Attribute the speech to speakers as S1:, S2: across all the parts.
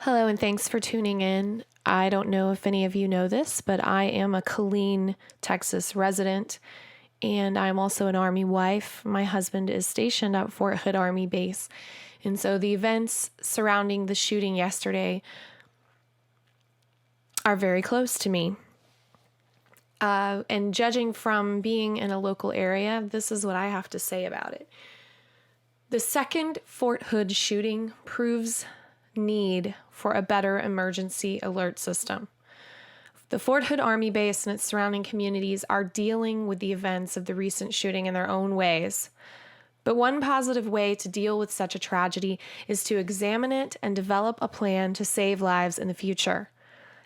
S1: Hello, and thanks for tuning in. I don't know if any of you know this, but I am a Killeen, Texas resident, and I'm also an Army wife. My husband is stationed at Fort Hood Army Base. And so the events surrounding the shooting yesterday are very close to me. And judging from being in a local area, this is what I have to say about it. The second Fort Hood shooting proves need for a better emergency alert system. The Fort Hood Army Base and its surrounding communities are dealing with the events of the recent shooting in their own ways. But one positive way to deal with such a tragedy is to examine it and develop a plan to save lives in the future.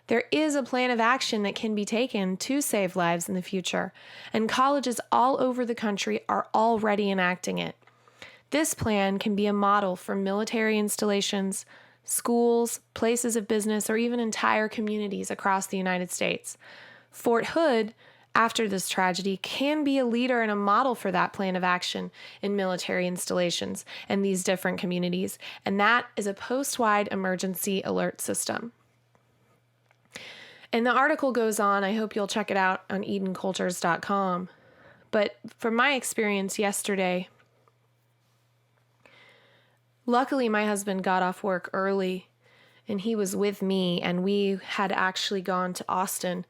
S1: There is a plan of action that can be taken to save lives in the future, and colleges all over the country are already enacting it. This plan can be a model for military installations, schools, places of business, or even entire communities across the United States. Fort Hood, after this tragedy, can be a leader and a model for that plan of action in military installations and these different communities, and that is a post-wide emergency alert system. And the article goes on, I hope you'll check it out on EdenCultures.com, but from my experience yesterday, luckily, my husband got off work early, and he was with me, and we had actually gone to Austin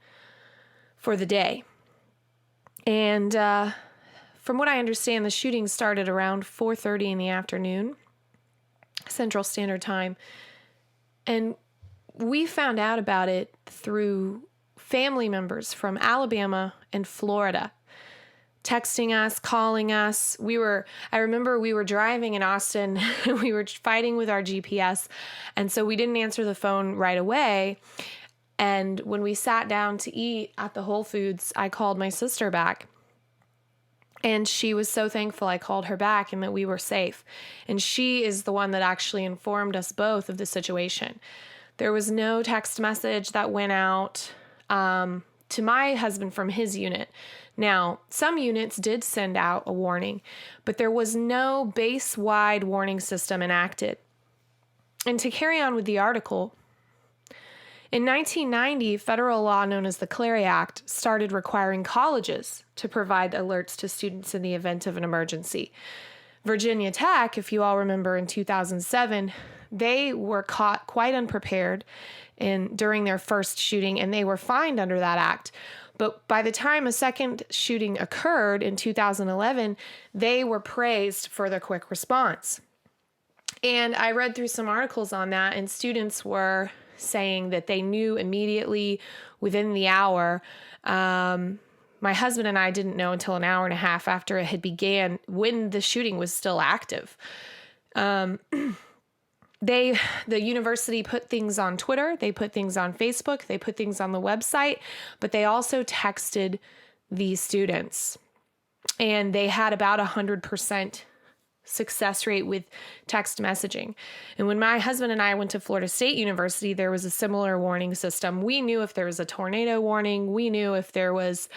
S1: for the day. And from what I understand, the shooting started around 4:30 in the afternoon, Central Standard Time, and we found out about it through family members from Alabama and Florida texting us, calling us. I remember we were driving in Austin, we were fighting with our GPS, and so we didn't answer the phone right away. And when we sat down to eat at the Whole Foods, I called my sister back. And she was so thankful I called her back and that we were safe. And she is the one that actually informed us both of the situation. There was no text message that went out to my husband from his unit. Now, some units did send out a warning, but there was no base-wide warning system enacted. And to carry on with the article, in 1990, federal law known as the Clery Act started requiring colleges to provide alerts to students in the event of an emergency. Virginia Tech, if you all remember in 2007, they were caught quite unprepared during their first shooting, and they were fined under that act. But by the time a second shooting occurred in 2011, they were praised for their quick response. And I read through some articles on that, and students were saying that they knew immediately within the hour. My husband and I didn't know until an hour and a half after it had began when the shooting was still active. The university put things on Twitter, they put things on Facebook, they put things on the website, but they also texted the students. And they had about 100% success rate with text messaging. And when my husband and I went to Florida State University, there was a similar warning system. We knew if there was a tornado warning, we knew if there was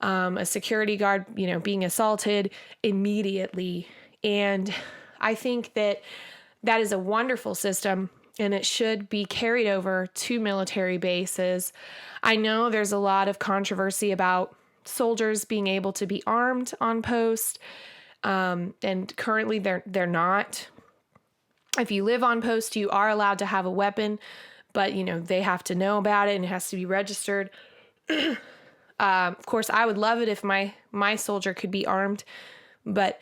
S1: a security guard, being assaulted immediately. And I think that is a wonderful system, and it should be carried over to military bases. I know there's a lot of controversy about soldiers being able to be armed on post, and currently they're not. If you live on post, you are allowed to have a weapon, but they have to know about it and it has to be registered. Of course, I would love it if my soldier could be armed, but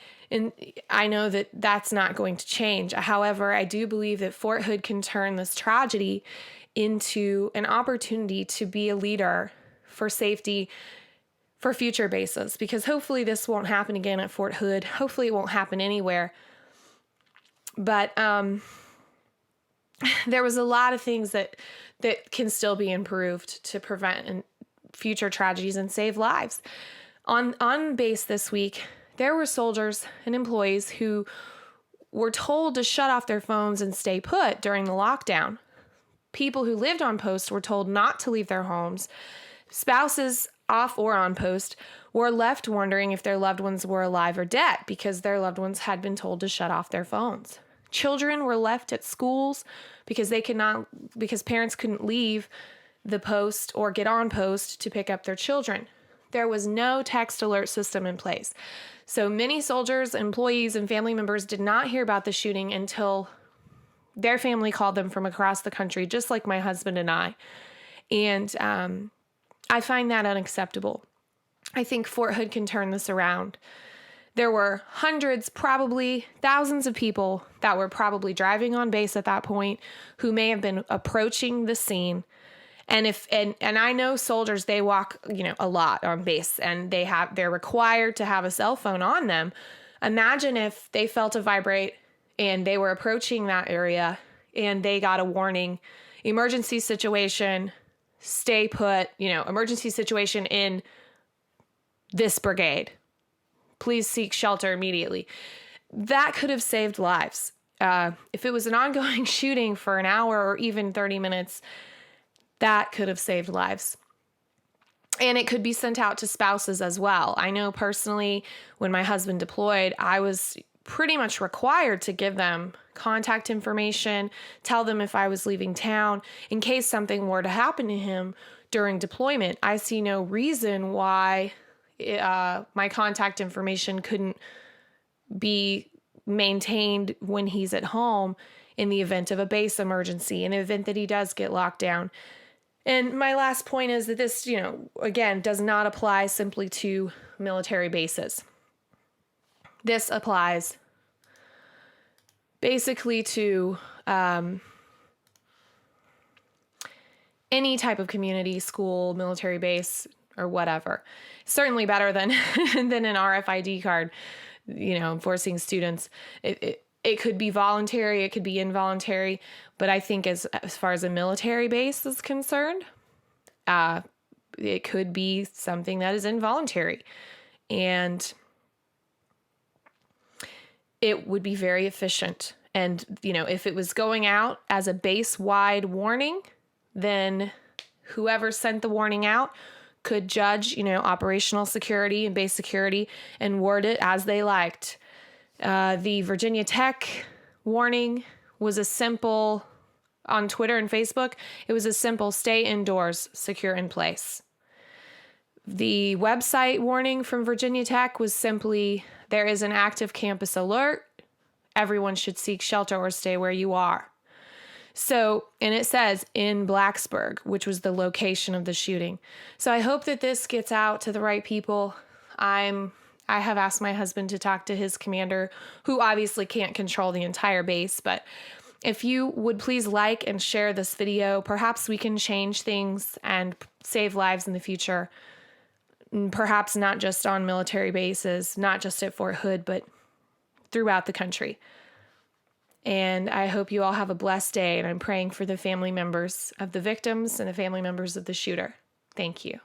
S1: I know that that's not going to change. However, I do believe that Fort Hood can turn this tragedy into an opportunity to be a leader for safety for future bases, because hopefully this won't happen again at Fort Hood. Hopefully it won't happen anywhere. But there was a lot of things that can still be improved to prevent future tragedies and save lives. On base this week, there were soldiers and employees who were told to shut off their phones and stay put during the lockdown. People who lived on post were told not to leave their homes. Spouses, off or on post, were left wondering if their loved ones were alive or dead because their loved ones had been told to shut off their phones. Children were left at schools because parents couldn't leave the post or get on post to pick up their children. There was no text alert system in place. So many soldiers, employees, and family members did not hear about the shooting until their family called them from across the country, just like my husband and I. And I find that unacceptable. I think Fort Hood can turn this around. There were hundreds, probably thousands of people that were probably driving on base at that point who may have been approaching the scene. And I know soldiers, they walk, a lot on base, and they're required to have a cell phone on them. Imagine if they felt a vibrate and they were approaching that area and they got a warning, emergency situation, stay put, emergency situation in this brigade. Please seek shelter immediately. That could have saved lives. If it was an ongoing shooting for an hour or even 30 minutes, that could have saved lives. And it could be sent out to spouses as well. I know personally, when my husband deployed, I was pretty much required to give them contact information, tell them if I was leaving town in case something were to happen to him during deployment. I see no reason why my contact information couldn't be maintained when he's at home in the event of a base emergency, in the event that he does get locked down. And my last point is that this, again, does not apply simply to military bases. This applies basically to any type of community, school, military base, or whatever. Certainly better than than an RFID card, forcing students. It could be voluntary, it could be involuntary, but I think as far as a military base is concerned, it could be something that is involuntary. And it would be very efficient. And, if it was going out as a base-wide warning, then whoever sent the warning out could judge, operational security and base security and word it as they liked. The Virginia Tech warning was a simple, on Twitter and Facebook, it was a simple stay indoors, secure in place. The website warning from Virginia Tech was simply, there is an active campus alert. Everyone should seek shelter or stay where you are. So, and it says in Blacksburg, which was the location of the shooting. So I hope that this gets out to the right people. I have asked my husband to talk to his commander, who obviously can't control the entire base, but if you would please like and share this video, perhaps we can change things and save lives in the future. Perhaps not just on military bases, not just at Fort Hood, but throughout the country. And I hope you all have a blessed day, and I'm praying for the family members of the victims and the family members of the shooter. Thank you.